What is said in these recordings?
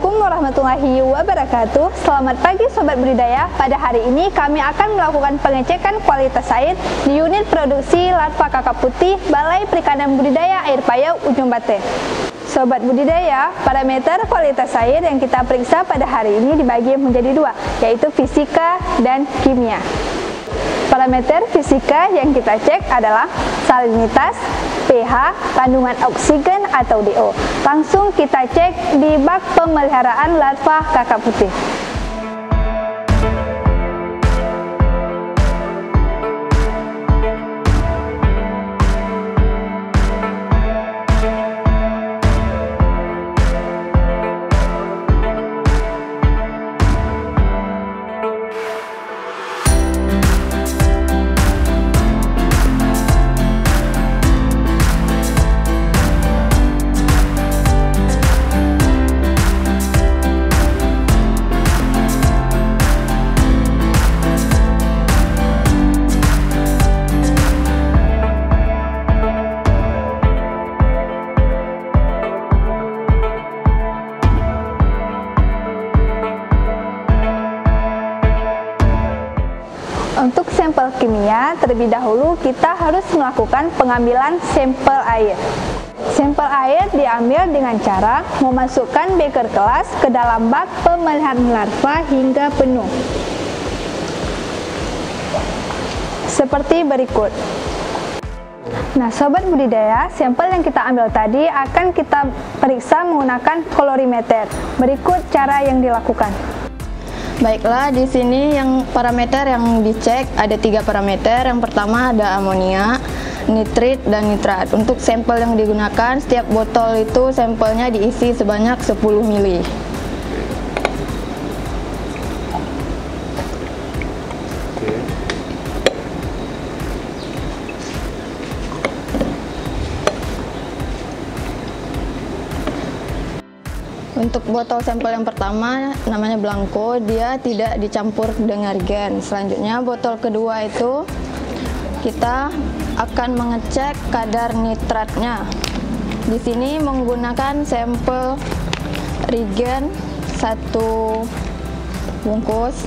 Assalamualaikum warahmatullahi wabarakatuh. Selamat pagi Sobat Budidaya. Pada hari ini kami akan melakukan pengecekan kualitas air di unit produksi larva kakap putih Balai Perikanan Budidaya Air Payau Ujung Bate. Sobat Budidaya, parameter kualitas air yang kita periksa pada hari ini dibagi menjadi dua, yaitu fisika dan kimia. Parameter fisika yang kita cek adalah salinitas, pH, kandungan oksigen atau DO. Langsung kita cek di bak pemeliharaan larva kakap putih. Untuk sampel kimia, terlebih dahulu kita harus melakukan pengambilan sampel air. Sampel air diambil dengan cara memasukkan beker kelas ke dalam bak pemeliharaan larva hingga penuh. Seperti berikut. Nah, Sobat Budidaya, sampel yang kita ambil tadi akan kita periksa menggunakan kolorimeter. Berikut cara yang dilakukan. Baiklah, di sini yang parameter yang dicek ada 3 parameter. Yang pertama ada amonia, nitrit, dan nitrat. Untuk sampel yang digunakan, setiap botol itu sampelnya diisi sebanyak 10 ml. Untuk botol sampel yang pertama namanya blanko, dia tidak dicampur dengan reagen. Selanjutnya botol kedua itu kita akan mengecek kadar nitratnya. Di sini menggunakan sampel reagen 1 bungkus.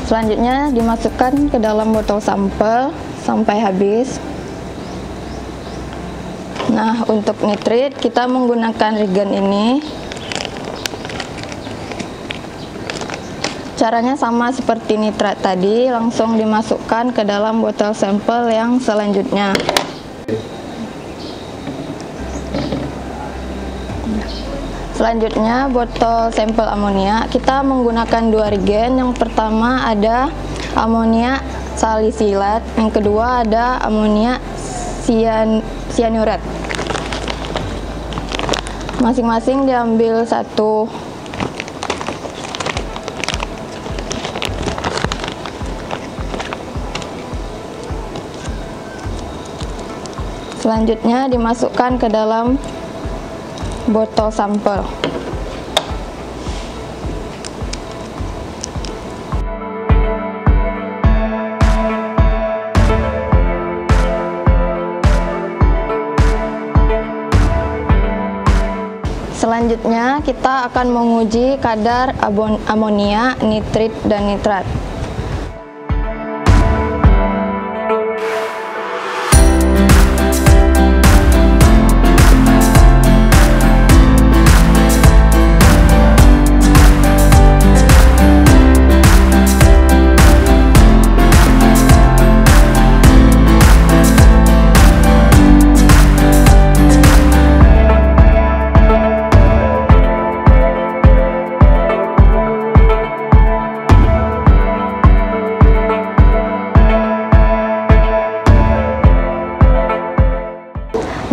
Selanjutnya dimasukkan ke dalam botol sampel sampai habis. Nah, untuk nitrit kita menggunakan reagen ini. Caranya sama seperti nitrat tadi, langsung dimasukkan ke dalam botol sampel yang selanjutnya. Selanjutnya botol sampel amonia, kita menggunakan 2 reagen. Yang pertama ada amonia salisilat, yang kedua ada amonia cyanurat. Masing-masing diambil 1. Selanjutnya dimasukkan ke dalam botol sampel. Selanjutnya kita akan menguji kadar amonia, nitrit, dan nitrat.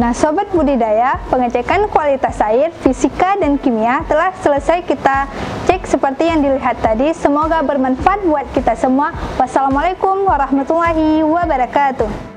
Nah, Sobat Budidaya, pengecekan kualitas air, fisika, dan kimia telah selesai kita cek seperti yang dilihat tadi. Semoga bermanfaat buat kita semua. Wassalamualaikum warahmatullahi wabarakatuh.